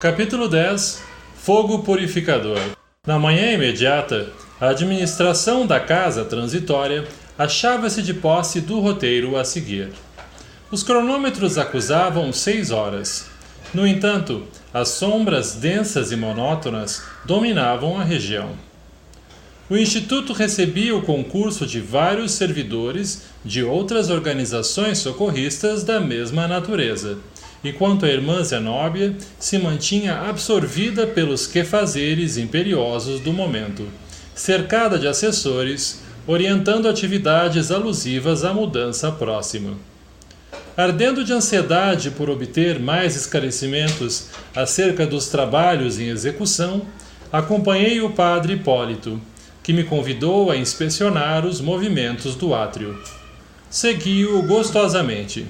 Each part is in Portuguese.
Capítulo 10 Fogo Purificador. Na manhã imediata, a administração da casa transitória achava-se de posse do roteiro a seguir. Os cronômetros acusavam 6 horas. No entanto, as sombras densas e monótonas dominavam a região. O Instituto recebia o concurso de vários servidores de outras organizações socorristas da mesma natureza, enquanto a irmã Zenóbia se mantinha absorvida pelos quefazeres imperiosos do momento, cercada de assessores, orientando atividades alusivas à mudança próxima. Ardendo de ansiedade por obter mais esclarecimentos acerca dos trabalhos em execução, acompanhei o padre Hipólito, que me convidou a inspecionar os movimentos do átrio. Segui-o gostosamente.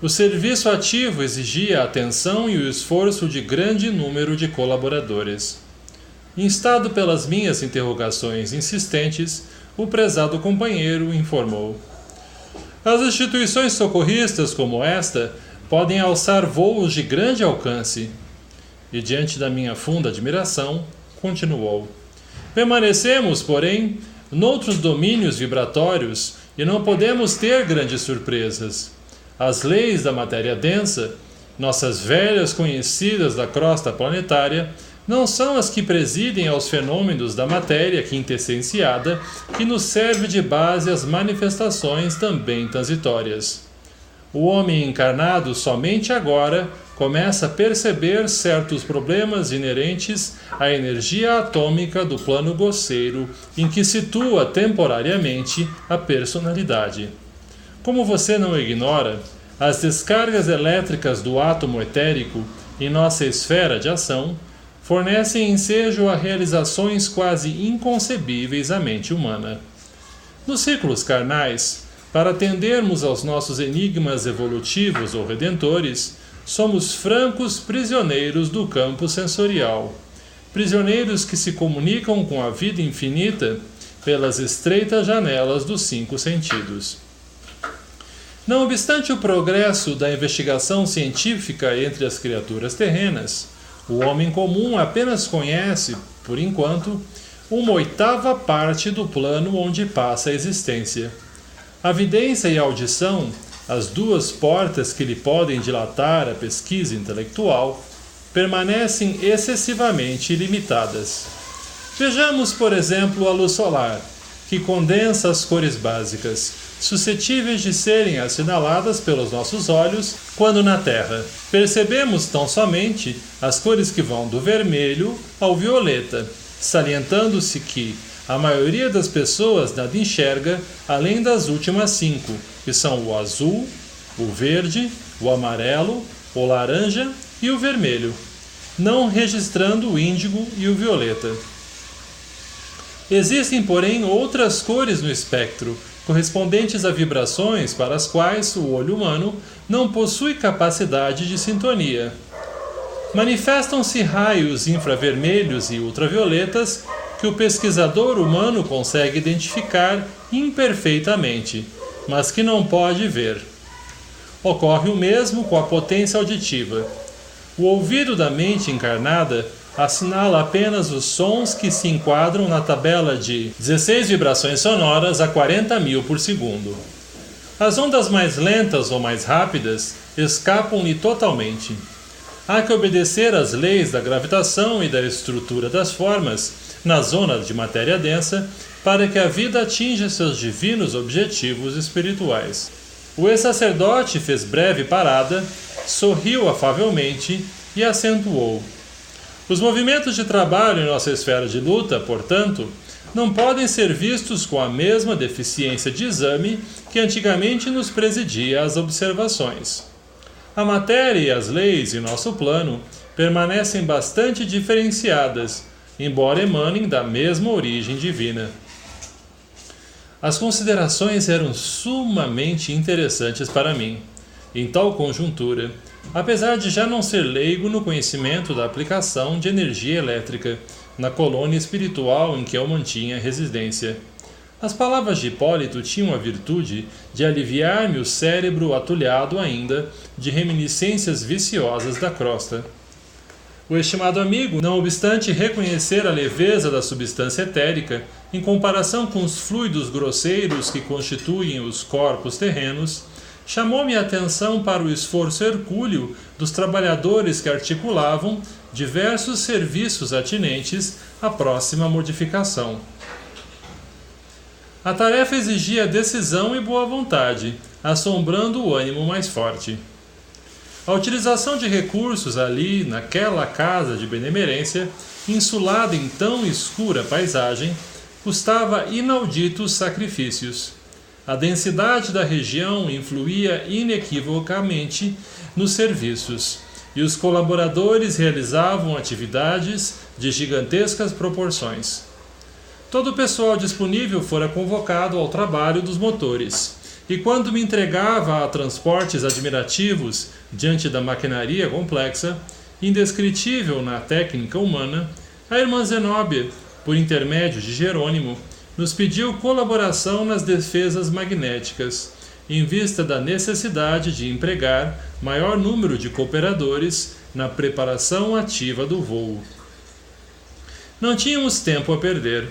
O serviço ativo exigia a atenção e o esforço de grande número de colaboradores. Instado pelas minhas interrogações insistentes, o prezado companheiro informou: as instituições socorristas como esta podem alçar voos de grande alcance. E diante da minha funda admiração, continuou: permanecemos, porém, noutros domínios vibratórios e não podemos ter grandes surpresas. As leis da matéria densa, nossas velhas conhecidas da crosta planetária, não são as que presidem aos fenômenos da matéria quintessenciada que nos serve de base às manifestações também transitórias. O homem encarnado somente agora começa a perceber certos problemas inerentes à energia atômica do plano grosseiro em que situa temporariamente a personalidade. Como você não ignora, as descargas elétricas do átomo etérico em nossa esfera de ação fornecem ensejo a realizações quase inconcebíveis à mente humana. Nos círculos carnais, para atendermos aos nossos enigmas evolutivos ou redentores, somos francos prisioneiros do campo sensorial, prisioneiros que se comunicam com a vida infinita pelas estreitas janelas dos 5 sentidos. Não obstante o progresso da investigação científica entre as criaturas terrenas, o homem comum apenas conhece, por enquanto, 1/8 parte do plano onde passa a existência. A vidência e a audição, as 2 portas que lhe podem dilatar a pesquisa intelectual, permanecem excessivamente limitadas. Vejamos, por exemplo, a luz solar, que condensa as cores básicas, suscetíveis de serem assinaladas pelos nossos olhos quando na Terra. Percebemos tão somente as cores que vão do vermelho ao violeta, salientando-se que a maioria das pessoas nada enxerga além das últimas 5, que são o azul, o verde, o amarelo, o laranja e o vermelho, não registrando o índigo e o violeta. Existem, porém, outras cores no espectro, correspondentes a vibrações para as quais o olho humano não possui capacidade de sintonia. Manifestam-se raios infravermelhos e ultravioletas que o pesquisador humano consegue identificar imperfeitamente, mas que não pode ver. Ocorre o mesmo com a potência auditiva. O ouvido da mente encarnada assinala apenas os sons que se enquadram na tabela de 16 vibrações sonoras a 40.000 por segundo. As ondas mais lentas ou mais rápidas escapam-lhe totalmente. Há que obedecer às leis da gravitação e da estrutura das formas na zona de matéria densa para que a vida atinja seus divinos objetivos espirituais. O ex-sacerdote fez breve parada, sorriu afavelmente e acentuou: os movimentos de trabalho em nossa esfera de luta, portanto, não podem ser vistos com a mesma deficiência de exame que antigamente nos presidia às observações. A matéria e as leis em nosso plano permanecem bastante diferenciadas, embora emanem da mesma origem divina. As considerações eram sumamente interessantes para mim, em tal conjuntura, apesar de já não ser leigo no conhecimento da aplicação de energia elétrica na colônia espiritual em que eu mantinha residência. As palavras de Hipólito tinham a virtude de aliviar-me o cérebro atulhado ainda de reminiscências viciosas da crosta. O estimado amigo, não obstante reconhecer a leveza da substância etérica, em comparação com os fluidos grosseiros que constituem os corpos terrenos, chamou-me a atenção para o esforço hercúleo dos trabalhadores que articulavam diversos serviços atinentes à próxima modificação. A tarefa exigia decisão e boa vontade, assombrando o ânimo mais forte. A utilização de recursos ali, naquela casa de benemerência, insulada em tão escura paisagem, custava inauditos sacrifícios. A densidade da região influía inequivocamente nos serviços, e os colaboradores realizavam atividades de gigantescas proporções. Todo o pessoal disponível fora convocado ao trabalho dos motores, e quando me entregava a transportes admirativos diante da maquinaria complexa, indescritível na técnica humana, a irmã Zenóbia, por intermédio de Jerônimo, nos pediu colaboração nas defesas magnéticas, em vista da necessidade de empregar maior número de cooperadores na preparação ativa do voo. Não tínhamos tempo a perder.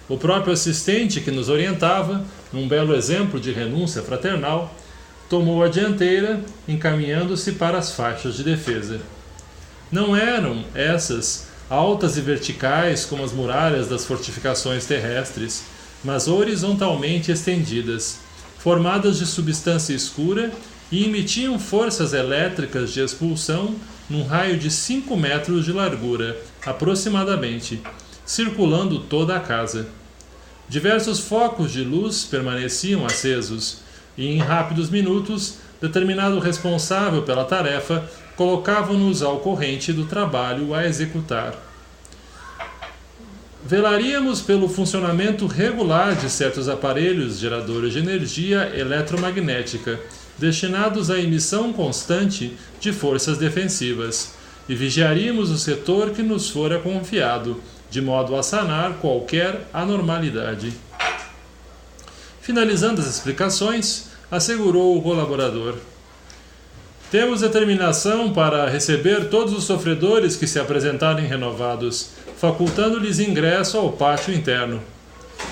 O próprio assistente que nos orientava, num belo exemplo de renúncia fraternal, tomou a dianteira, encaminhando-se para as faixas de defesa. Não eram essas altas e verticais como as muralhas das fortificações terrestres, mas horizontalmente estendidas, formadas de substância escura e emitiam forças elétricas de expulsão num raio de 5 metros de largura, aproximadamente, circulando toda a casa. Diversos focos de luz permaneciam acesos, e em rápidos minutos, determinado responsável pela tarefa colocava-nos ao corrente do trabalho a executar. Velaríamos pelo funcionamento regular de certos aparelhos geradores de energia eletromagnética, destinados à emissão constante de forças defensivas, e vigiaríamos o setor que nos fora confiado, de modo a sanar qualquer anormalidade. Finalizando as explicações, assegurou o colaborador: temos determinação para receber todos os sofredores que se apresentarem renovados, facultando-lhes ingresso ao pátio interno.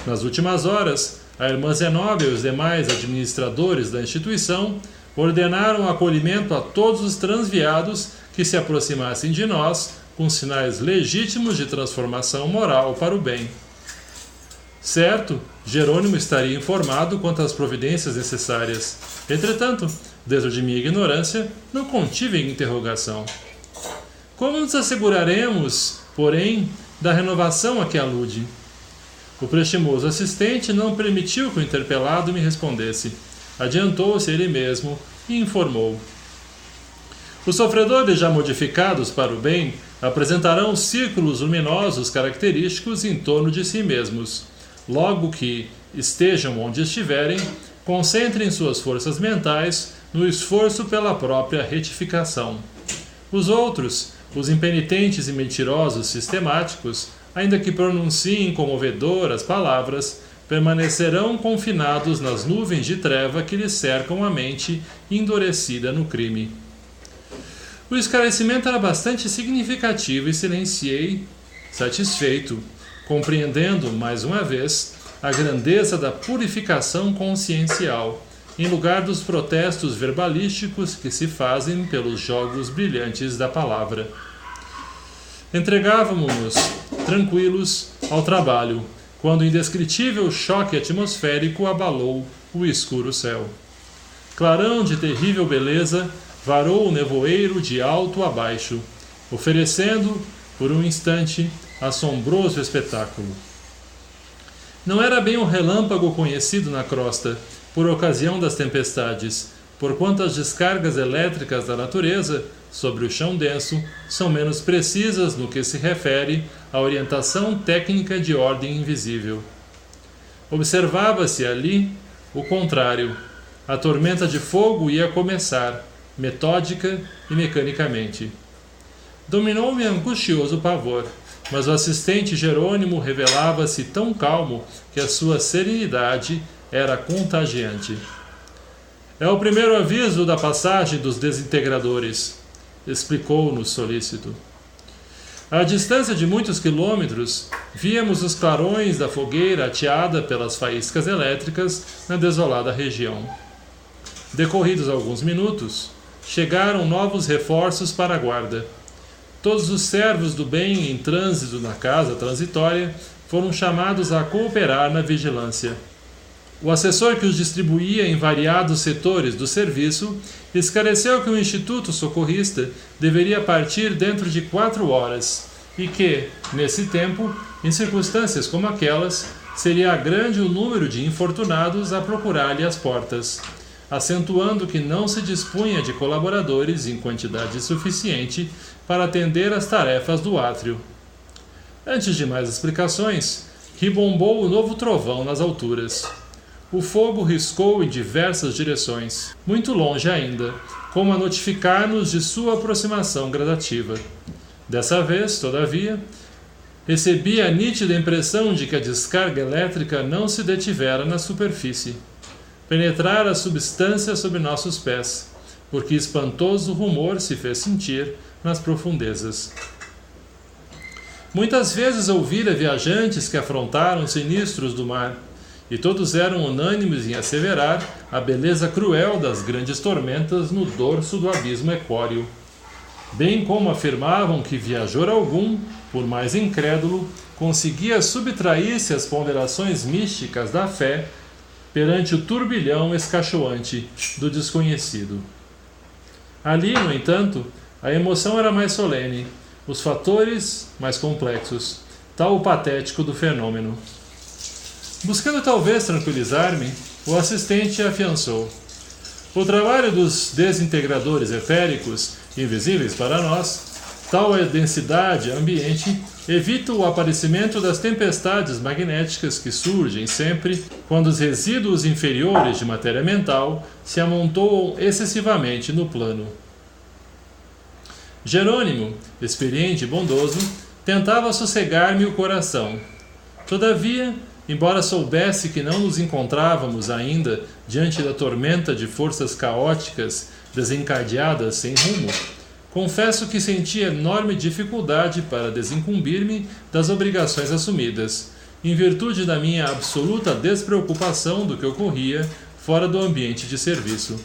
Nas últimas horas, a irmã Zenóbia e os demais administradores da instituição ordenaram o acolhimento a todos os transviados que se aproximassem de nós com sinais legítimos de transformação moral para o bem. Certo, Jerônimo estaria informado quanto às providências necessárias. Entretanto, desde de minha ignorância, não contive interrogação. Como nos asseguraremos, porém, da renovação a que alude? O prestimoso assistente não permitiu que o interpelado me respondesse. Adiantou-se ele mesmo e informou: os sofredores já modificados para o bem apresentarão círculos luminosos característicos em torno de si mesmos. Logo que estejam onde estiverem, concentrem suas forças mentais no esforço pela própria retificação. Os outros, os impenitentes e mentirosos sistemáticos, ainda que pronunciem comovedoras palavras, permanecerão confinados nas nuvens de treva que lhes cercam a mente endurecida no crime. O esclarecimento era bastante significativo e silenciei, satisfeito, compreendendo, mais uma vez, a grandeza da purificação consciencial, em lugar dos protestos verbalísticos que se fazem pelos jogos brilhantes da palavra. Entregávamos-nos, tranquilos, ao trabalho, quando o indescritível choque atmosférico abalou o escuro céu. Clarão de terrível beleza varou o nevoeiro de alto a baixo, oferecendo, por um instante, assombroso espetáculo. Não era bem o relâmpago conhecido na crosta, por ocasião das tempestades, porquanto as descargas elétricas da natureza, sobre o chão denso, são menos precisas no que se refere à orientação técnica de ordem invisível. Observava-se ali o contrário. A tormenta de fogo ia começar, metódica e mecanicamente. Dominou-me angustioso pavor, mas o assistente Jerônimo revelava-se tão calmo que a sua serenidade era contagiante. É o primeiro aviso da passagem dos desintegradores, explicou-nos solícito. À distância de muitos quilômetros, víamos os clarões da fogueira ateada pelas faíscas elétricas na desolada região. Decorridos alguns minutos, chegaram novos reforços para a guarda. Todos os servos do bem em trânsito na casa transitória foram chamados a cooperar na vigilância. O assessor que os distribuía em variados setores do serviço esclareceu que o Instituto Socorrista deveria partir dentro de 4 horas e que, nesse tempo, em circunstâncias como aquelas, seria grande o número de infortunados a procurar-lhe as portas, acentuando que não se dispunha de colaboradores em quantidade suficiente para atender às tarefas do átrio. Antes de mais explicações, ribombou o novo trovão nas alturas. O fogo riscou em diversas direções, muito longe ainda, como a notificar-nos de sua aproximação gradativa. Dessa vez, todavia, recebi a nítida impressão de que a descarga elétrica não se detivera na superfície. Penetrara a substância sob nossos pés, porque espantoso rumor se fez sentir nas profundezas. Muitas vezes ouvira viajantes que afrontaram sinistros do mar, e todos eram unânimes em asseverar a beleza cruel das grandes tormentas no dorso do abismo equóreo, bem como afirmavam que viajor algum, por mais incrédulo, conseguia subtrair-se às ponderações místicas da fé perante o turbilhão escachoante do desconhecido. Ali, no entanto, a emoção era mais solene, os fatores mais complexos, tal o patético do fenômeno. Buscando talvez tranquilizar-me, o assistente afiançou. O trabalho dos desintegradores etéricos, invisíveis para nós, tal a densidade ambiente, evita o aparecimento das tempestades magnéticas que surgem sempre quando os resíduos inferiores de matéria mental se amontoam excessivamente no plano. Jerônimo, experiente e bondoso, tentava sossegar-me o coração. Todavia, embora soubesse que não nos encontrávamos ainda diante da tormenta de forças caóticas desencadeadas sem rumo, confesso que senti enorme dificuldade para desincumbir-me das obrigações assumidas, em virtude da minha absoluta despreocupação do que ocorria fora do ambiente de serviço.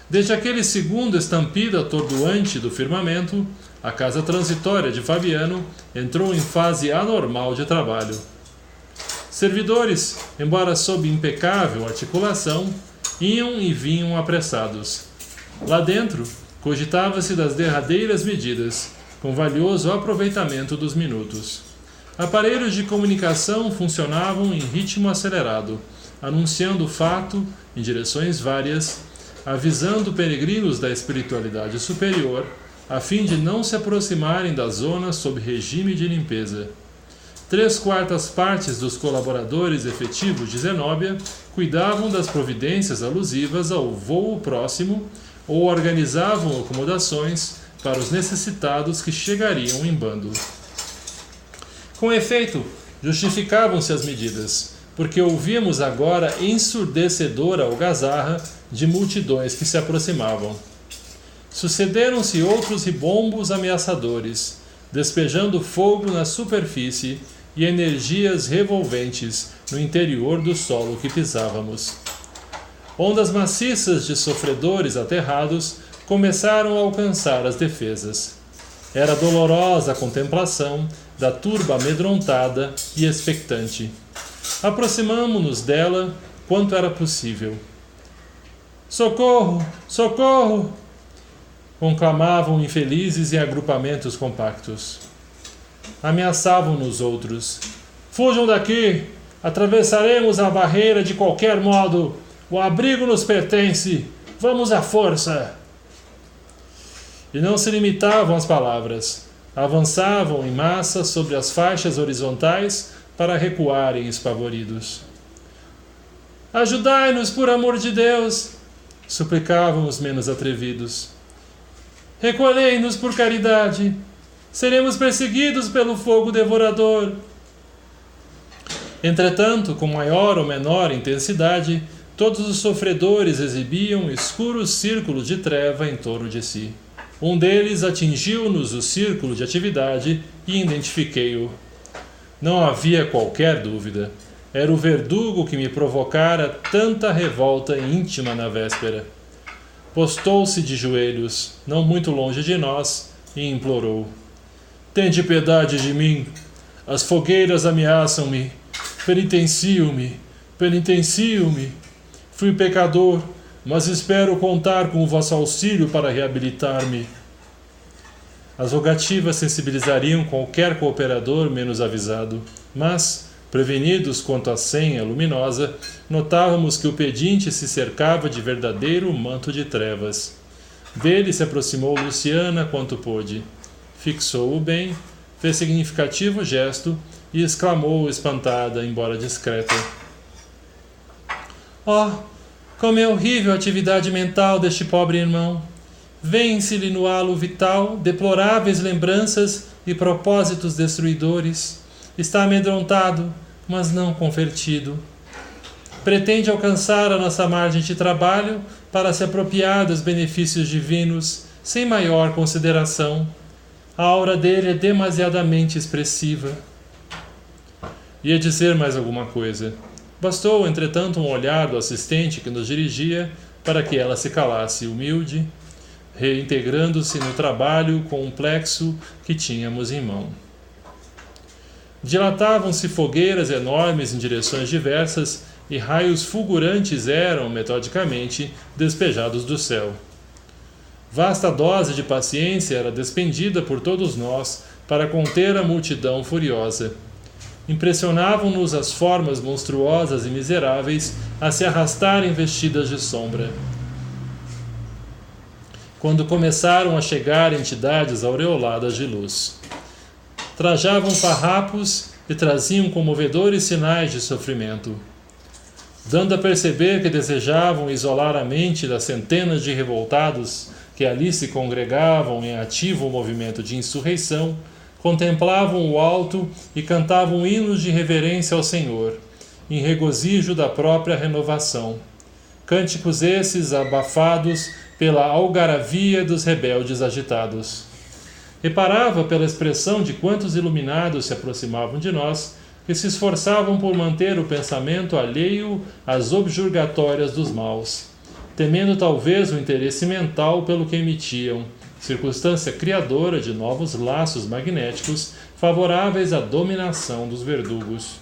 Desde aquele segundo estampido atordoante do firmamento, a casa transitória de Fabiano entrou em fase anormal de trabalho. Servidores, embora sob impecável articulação, iam e vinham apressados. Lá dentro, cogitava-se das derradeiras medidas, com valioso aproveitamento dos minutos. Aparelhos de comunicação funcionavam em ritmo acelerado, anunciando o fato em direções várias, avisando peregrinos da espiritualidade superior, a fim de não se aproximarem da zona sob regime de limpeza. 3/4 partes dos colaboradores efetivos de Zenóbia cuidavam das providências alusivas ao voo próximo ou organizavam acomodações para os necessitados que chegariam em bando. Com efeito, justificavam-se as medidas, porque ouvíamos agora ensurdecedora algazarra de multidões que se aproximavam. Sucederam-se outros ribombos ameaçadores, despejando fogo na superfície e energias revolventes no interior do solo que pisávamos. Ondas maciças de sofredores aterrados começaram a alcançar as defesas. Era dolorosa a contemplação da turba amedrontada e expectante. Aproximamo-nos dela quanto era possível. "Socorro! Socorro!" conclamavam infelizes em agrupamentos compactos. Ameaçavam-nos outros. "Fujam daqui! Atravessaremos a barreira de qualquer modo! O abrigo nos pertence! Vamos à força!" E não se limitavam às palavras. Avançavam em massa sobre as faixas horizontais para recuarem espavoridos. "Ajudai-nos, por amor de Deus!" suplicavam os menos atrevidos. "Recolhei-nos por caridade! Seremos perseguidos pelo fogo devorador!" Entretanto, com maior ou menor intensidade, todos os sofredores exibiam escuros círculos de treva em torno de si. Um deles atingiu-nos o círculo de atividade e identifiquei-o. Não havia qualquer dúvida. Era o verdugo que me provocara tanta revolta íntima na véspera. Postou-se de joelhos, não muito longe de nós, e implorou: Tende piedade de mim. As fogueiras ameaçam-me. Penitencio-me. Penitencio-me. Fui pecador, mas espero contar com o vosso auxílio para reabilitar-me. As rogativas sensibilizariam qualquer cooperador menos avisado, mas, prevenidos quanto à senha luminosa, notávamos que o pedinte se cercava de verdadeiro manto de trevas. Dele se aproximou Luciana quanto pôde. Fixou-o bem, fez significativo gesto e exclamou espantada, embora discreta: Oh, como é horrível a atividade mental deste pobre irmão! Vêem-se-lhe no halo vital deploráveis lembranças e propósitos destruidores. Está amedrontado, mas não convertido. Pretende alcançar a nossa margem de trabalho para se apropriar dos benefícios divinos, sem maior consideração. A aura dele é demasiadamente expressiva. Ia dizer mais alguma coisa. Bastou, entretanto, um olhar do assistente que nos dirigia para que ela se calasse, humilde, reintegrando-se no trabalho complexo que tínhamos em mão. Dilatavam-se fogueiras enormes em direções diversas e raios fulgurantes eram, metodicamente, despejados do céu. Vasta dose de paciência era despendida por todos nós para conter a multidão furiosa. Impressionavam-nos as formas monstruosas e miseráveis a se arrastarem vestidas de sombra. Quando começaram a chegar entidades aureoladas de luz. Trajavam farrapos e traziam comovedores sinais de sofrimento, dando a perceber que desejavam isolar a mente das centenas de revoltados que ali se congregavam em ativo movimento de insurreição. Contemplavam o alto e cantavam hinos de reverência ao Senhor, em regozijo da própria renovação. Cânticos esses abafados pela algaravia dos rebeldes agitados. Reparava pela expressão de quantos iluminados se aproximavam de nós, que se esforçavam por manter o pensamento alheio às objurgatórias dos maus, temendo talvez o interesse mental pelo que emitiam, circunstância criadora de novos laços magnéticos favoráveis à dominação dos verdugos.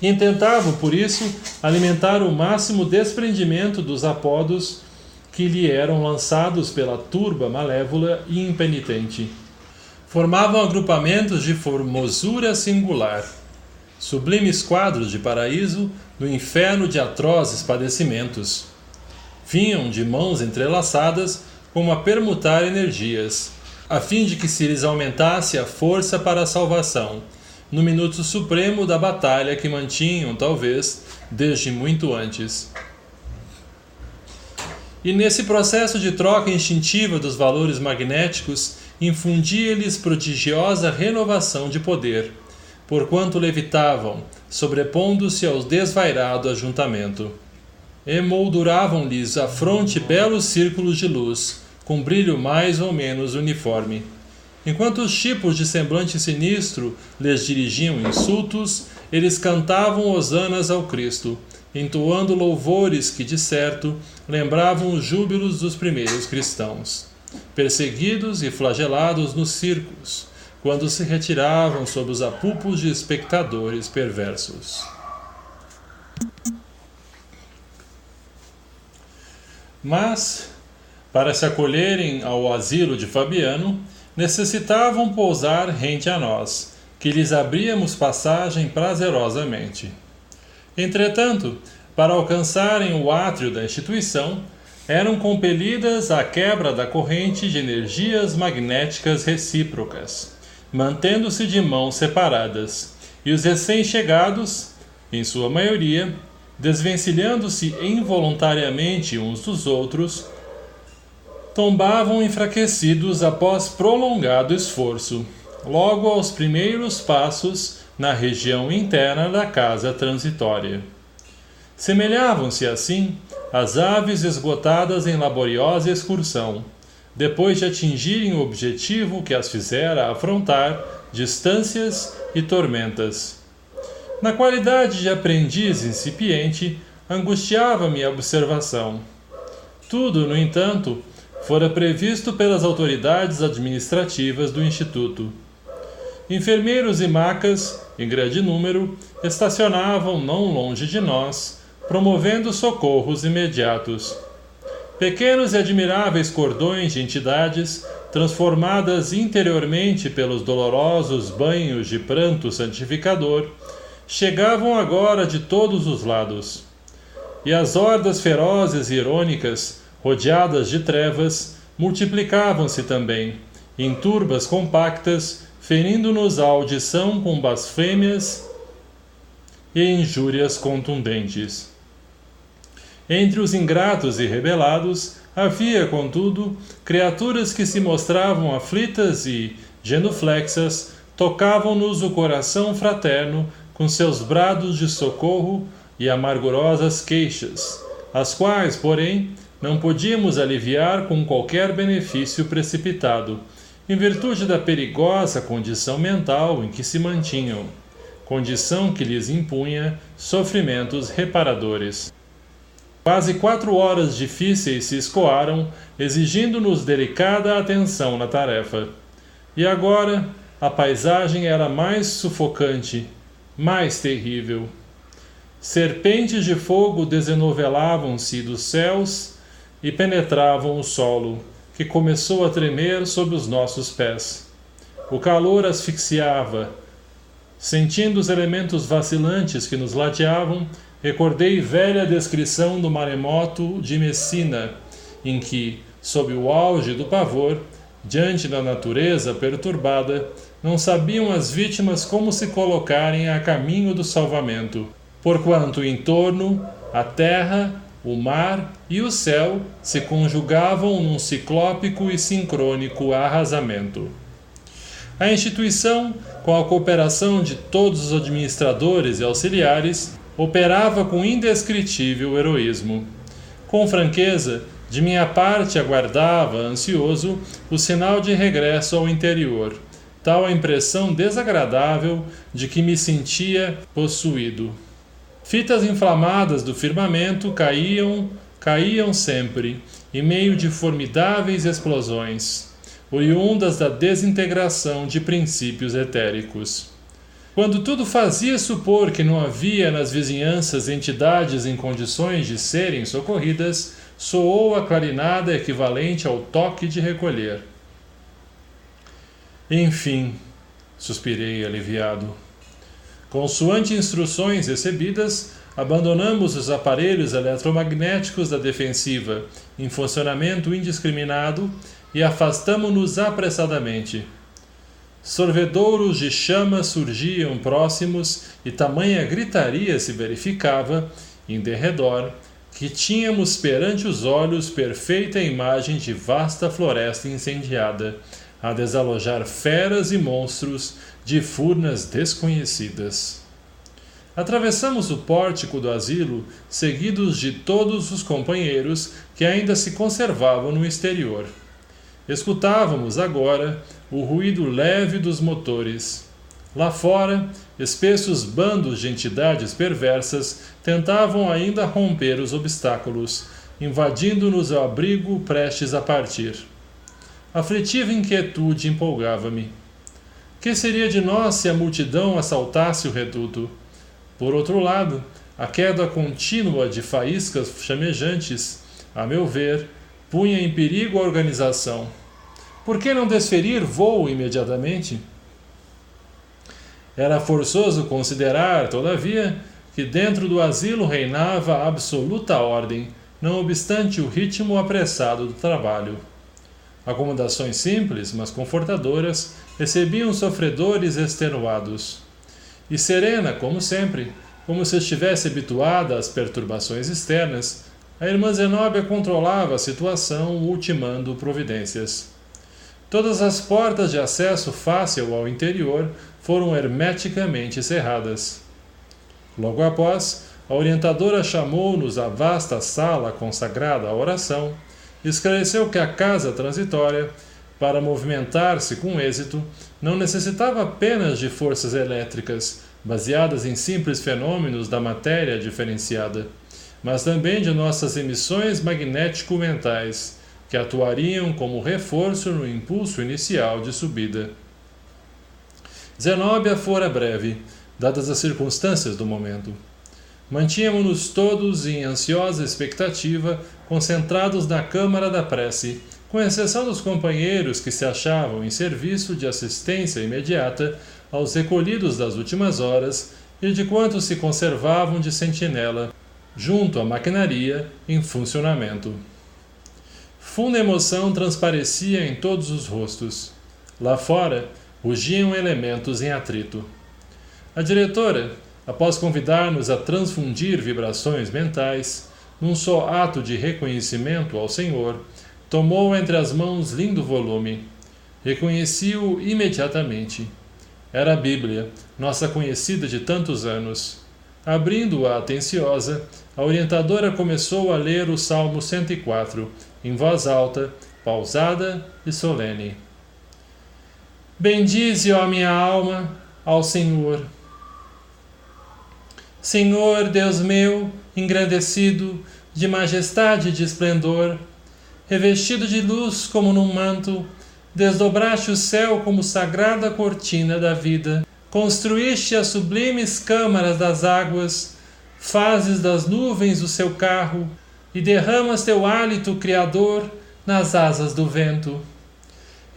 E tentavam, por isso, alimentar o máximo desprendimento dos apodos que lhe eram lançados pela turba malévola e impenitente. Formavam agrupamentos de formosura singular, sublimes quadros de paraíso no inferno de atrozes padecimentos. Vinham de mãos entrelaçadas como a permutar energias, a fim de que se lhes aumentasse a força para a salvação, no minuto supremo da batalha que mantinham, talvez, desde muito antes. E nesse processo de troca instintiva dos valores magnéticos, infundia-lhes prodigiosa renovação de poder, porquanto levitavam, sobrepondo-se ao desvairado ajuntamento. Emolduravam-lhes a fronte belos círculos de luz, com brilho mais ou menos uniforme. Enquanto os tipos de semblante sinistro lhes dirigiam insultos, eles cantavam hosanas ao Cristo, entoando louvores que, de certo, lembravam os júbilos dos primeiros cristãos, perseguidos e flagelados nos circos, quando se retiravam sob os apupos de espectadores perversos. Mas, para se acolherem ao asilo de Fabiano, necessitavam pousar rente a nós, que lhes abríamos passagem prazerosamente. Entretanto, para alcançarem o átrio da instituição, eram compelidas à quebra da corrente de energias magnéticas recíprocas, mantendo-se de mãos separadas, e os recém-chegados, em sua maioria, desvencilhando-se involuntariamente uns dos outros, tombavam enfraquecidos após prolongado esforço, logo aos primeiros passos na região interna da casa transitória. Semelhavam-se, assim, às aves esgotadas em laboriosa excursão, depois de atingirem o objetivo que as fizera afrontar distâncias e tormentas. Na qualidade de aprendiz incipiente, angustiava-me a observação. Tudo, no entanto, fora previsto pelas autoridades administrativas do Instituto. Enfermeiros e macas, em grande número, estacionavam não longe de nós, promovendo socorros imediatos. Pequenos e admiráveis cordões de entidades, transformadas interiormente pelos dolorosos banhos de pranto santificador, chegavam agora de todos os lados. E as hordas ferozes e irônicas, rodeadas de trevas, multiplicavam-se também, em turbas compactas, ferindo-nos a audição com blasfêmias e injúrias contundentes. Entre os ingratos e rebelados, havia, contudo, criaturas que se mostravam aflitas e, genuflexas, tocavam-nos o coração fraterno com seus brados de socorro e amargurosas queixas, as quais, porém, não podíamos aliviar com qualquer benefício precipitado, em virtude da perigosa condição mental em que se mantinham, condição que lhes impunha sofrimentos reparadores. Quase 4 horas difíceis se escoaram, exigindo-nos delicada atenção na tarefa. E agora a paisagem era mais sufocante, mais terrível. Serpentes de fogo desenovelavam-se dos céus e penetravam o solo, que começou a tremer sob os nossos pés. O calor asfixiava. Sentindo os elementos vacilantes que nos ladeavam, recordei velha descrição do maremoto de Messina, em que, sob o auge do pavor, diante da natureza perturbada, não sabiam as vítimas como se colocarem a caminho do salvamento, porquanto em torno a terra, o mar e o céu se conjugavam num ciclópico e sincrônico arrasamento. A instituição, com a cooperação de todos os administradores e auxiliares, operava com indescritível heroísmo. Com franqueza, de minha parte aguardava, ansioso, o sinal de regresso ao interior, tal a impressão desagradável de que me sentia possuído. Fitas inflamadas do firmamento caíam sempre, em meio de formidáveis explosões, oriundas da desintegração de princípios etéricos. Quando tudo fazia supor que não havia nas vizinhanças entidades em condições de serem socorridas, soou a clarinada equivalente ao toque de recolher. Enfim, suspirei aliviado. Consoante instruções recebidas, abandonamos os aparelhos eletromagnéticos da defensiva em funcionamento indiscriminado e afastamo-nos apressadamente. Sorvedouros de chamas surgiam próximos e tamanha gritaria se verificava, em derredor, que tínhamos perante os olhos perfeita imagem de vasta floresta incendiada, a desalojar feras e monstros de furnas desconhecidas. Atravessamos o pórtico do asilo, seguidos de todos os companheiros que ainda se conservavam no exterior. Escutávamos agora o ruído leve dos motores. Lá fora, espessos bandos de entidades perversas tentavam ainda romper os obstáculos, invadindo-nos o abrigo prestes a partir. Aflitiva inquietude empolgava-me. Que seria de nós se a multidão assaltasse o reduto? Por outro lado, a queda contínua de faíscas chamejantes, a meu ver, punha em perigo a organização. Por que não desferir voo imediatamente? Era forçoso considerar, todavia, que dentro do asilo reinava absoluta ordem, não obstante o ritmo apressado do trabalho. Acomodações simples, mas confortadoras, recebiam sofredores extenuados. E serena, como sempre, como se estivesse habituada às perturbações externas, a irmã Zenóbia controlava a situação, ultimando providências. Todas as portas de acesso fácil ao interior foram hermeticamente cerradas. Logo após, a orientadora chamou-nos à vasta sala consagrada à oração esclareceu que a casa transitória, para movimentar-se com êxito, não necessitava apenas de forças elétricas, baseadas em simples fenômenos da matéria diferenciada, mas também de nossas emissões magnético-mentais, que atuariam como reforço no impulso inicial de subida. Zenóbia fora breve, dadas as circunstâncias do momento. Mantínhamos-nos todos em ansiosa expectativa, concentrados na câmara da prece, com exceção dos companheiros que se achavam em serviço de assistência imediata aos recolhidos das últimas horas e de quantos se conservavam de sentinela, junto à maquinaria em funcionamento. Funda emoção transparecia em todos os rostos. Lá fora, rugiam elementos em atrito. A diretora, após convidar-nos a transfundir vibrações mentais, num só ato de reconhecimento ao Senhor, tomou entre as mãos lindo volume. Reconheci-o imediatamente. Era a Bíblia, nossa conhecida de tantos anos. Abrindo-a atenciosa, a orientadora começou a ler o Salmo 104, em voz alta, pausada e solene. Bendize, ó minha alma, ao Senhor. Senhor, Deus meu, engrandecido, de majestade e de esplendor, revestido de luz como num manto, desdobraste o céu como sagrada cortina da vida, construíste as sublimes câmaras das águas, fazes das nuvens o seu carro e derramas teu hálito criador nas asas do vento.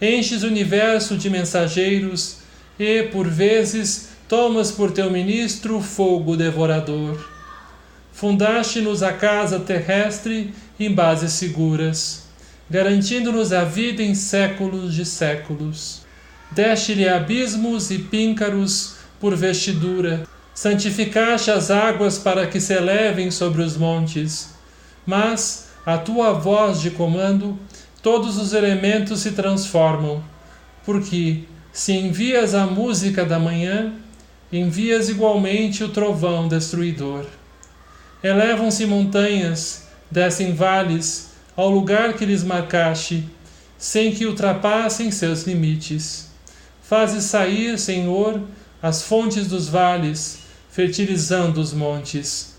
Enches o universo de mensageiros e, por vezes, tomas por teu ministro o fogo devorador. Fundaste-nos a casa terrestre em bases seguras, garantindo-nos a vida em séculos de séculos. Deste-lhe abismos e píncaros por vestidura, santificaste as águas para que se elevem sobre os montes. Mas, a tua voz de comando, todos os elementos se transformam, porque, se envias a música da manhã, envias igualmente o trovão destruidor. Elevam-se montanhas, descem vales, ao lugar que lhes marcaste, sem que ultrapassem seus limites. Fazes sair, Senhor, as fontes dos vales, fertilizando os montes.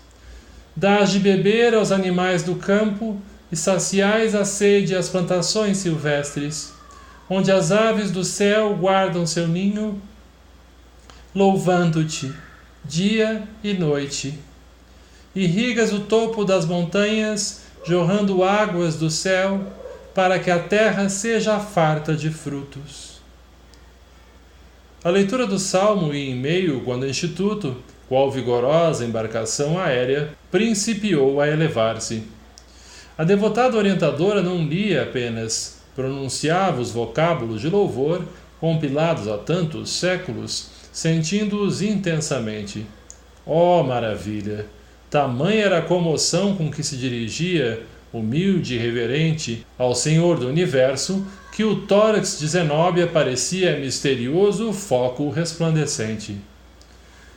Dás de beber aos animais do campo e saciais a sede às plantações silvestres, onde as aves do céu guardam seu ninho, louvando-te, dia e noite. Irrigas o topo das montanhas, jorrando águas do céu, para que a terra seja farta de frutos. A leitura do Salmo e em meio, quando o Instituto, qual vigorosa embarcação aérea, principiou a elevar-se. A devotada orientadora não lia apenas, pronunciava os vocábulos de louvor, compilados há tantos séculos, sentindo-os intensamente. Oh, maravilha! Tamanha era a comoção com que se dirigia, humilde e reverente, ao Senhor do Universo, que o tórax de Zenóbia parecia misterioso foco resplandecente.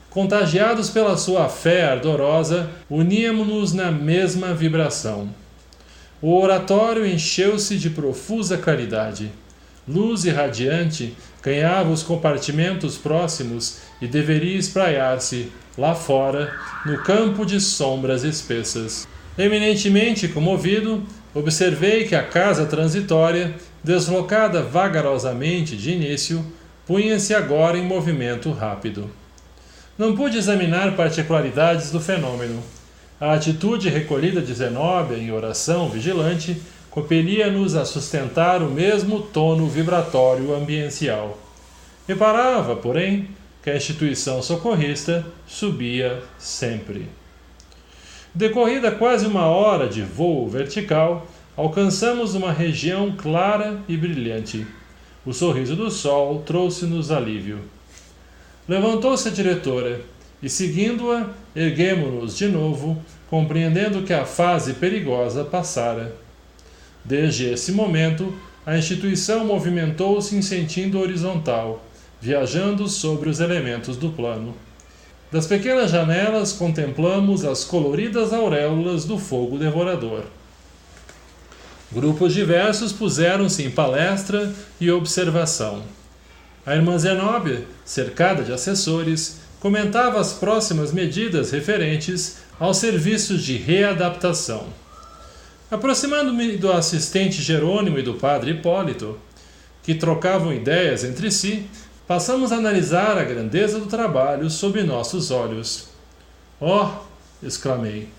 Contagiados pela sua fé ardorosa, uníamo-nos na mesma vibração. O oratório encheu-se de profusa claridade. Luz irradiante ganhava os compartimentos próximos e deveria espraiar-se, lá fora, no campo de sombras espessas. Eminentemente comovido, observei que a casa transitória, deslocada vagarosamente de início, punha-se agora em movimento rápido. Não pude examinar particularidades do fenômeno. A atitude recolhida de Zenóbia em oração vigilante compelia-nos a sustentar o mesmo tono vibratório ambiental. Reparava, porém, que a instituição socorrista subia sempre. Decorrida quase uma hora de voo vertical, alcançamos uma região clara e brilhante. O sorriso do sol trouxe-nos alívio. Levantou-se a diretora e, seguindo-a, erguemo-nos de novo, compreendendo que a fase perigosa passara. Desde esse momento, a instituição movimentou-se em sentido horizontal, viajando sobre os elementos do plano. Das pequenas janelas contemplamos as coloridas auréolas do fogo devorador. Grupos diversos puseram-se em palestra e observação. A irmã Zenóbia, cercada de assessores, comentava as próximas medidas referentes aos serviços de readaptação. Aproximando-me do assistente Jerônimo e do padre Hipólito, que trocavam ideias entre si, passamos a analisar a grandeza do trabalho sob nossos olhos. Oh! Exclamei.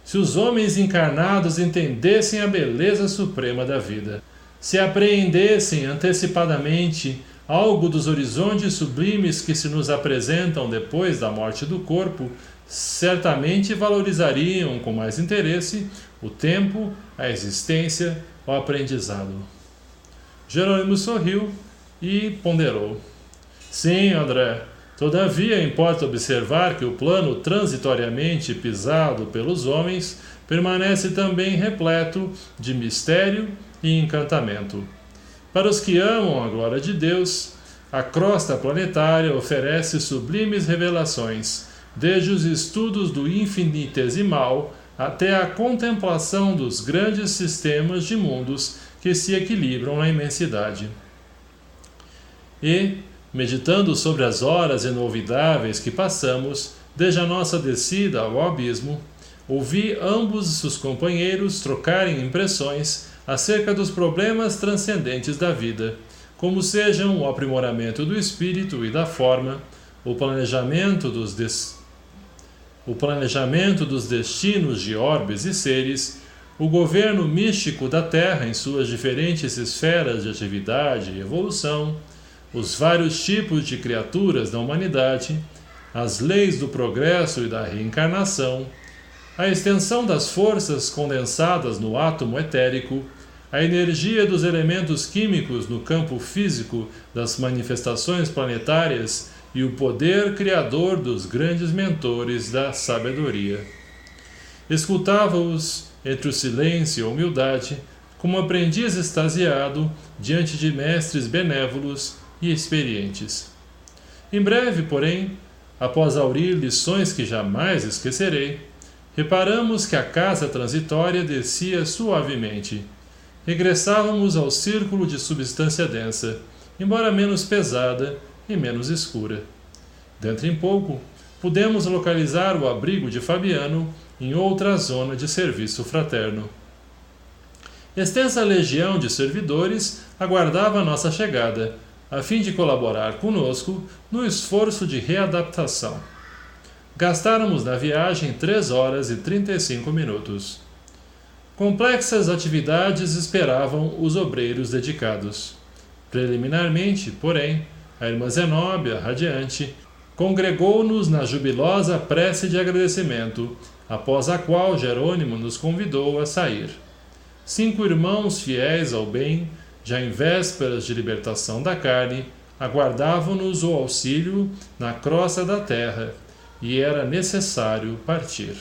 Se os homens encarnados entendessem a beleza suprema da vida, se apreendessem antecipadamente algo dos horizontes sublimes que se nos apresentam depois da morte do corpo, certamente valorizariam com mais interesse o tempo, a existência, o aprendizado. Jerônimo sorriu e ponderou. Sim, André. Todavia, importa observar que o plano transitoriamente pisado pelos homens permanece também repleto de mistério e encantamento. Para os que amam a glória de Deus, a crosta planetária oferece sublimes revelações, desde os estudos do infinitesimal até a contemplação dos grandes sistemas de mundos que se equilibram na imensidade. E, meditando sobre as horas inolvidáveis que passamos desde a nossa descida ao abismo, ouvi ambos os companheiros trocarem impressões acerca dos problemas transcendentes da vida, como sejam o aprimoramento do espírito e da forma, o planejamento dos destinos de orbes e seres, o governo místico da Terra em suas diferentes esferas de atividade e evolução, os vários tipos de criaturas da humanidade, as leis do progresso e da reencarnação, a extensão das forças condensadas no átomo etérico, a energia dos elementos químicos no campo físico das manifestações planetárias e o poder criador dos grandes mentores da sabedoria. Escutava-os, entre o silêncio e a humildade, como aprendiz extasiado diante de mestres benévolos e experientes. Em breve, porém, após aurir lições que jamais esquecerei, reparamos que a casa transitória descia suavemente. Regressávamos ao círculo de substância densa, embora menos pesada e menos escura. Dentro em pouco, pudemos localizar o abrigo de Fabiano em outra zona de serviço fraterno. Extensa legião de servidores aguardava nossa chegada, a fim de colaborar conosco no esforço de readaptação. Gastáramos na viagem 3 horas e 35 minutos. Complexas atividades esperavam os obreiros dedicados. Preliminarmente, porém, a irmã Zenóbia, radiante, congregou-nos na jubilosa prece de agradecimento, após a qual Jerônimo nos convidou a sair. 5 irmãos fiéis ao bem, já em vésperas de libertação da carne, aguardavam-nos o auxílio na crosta da terra, e era necessário partir.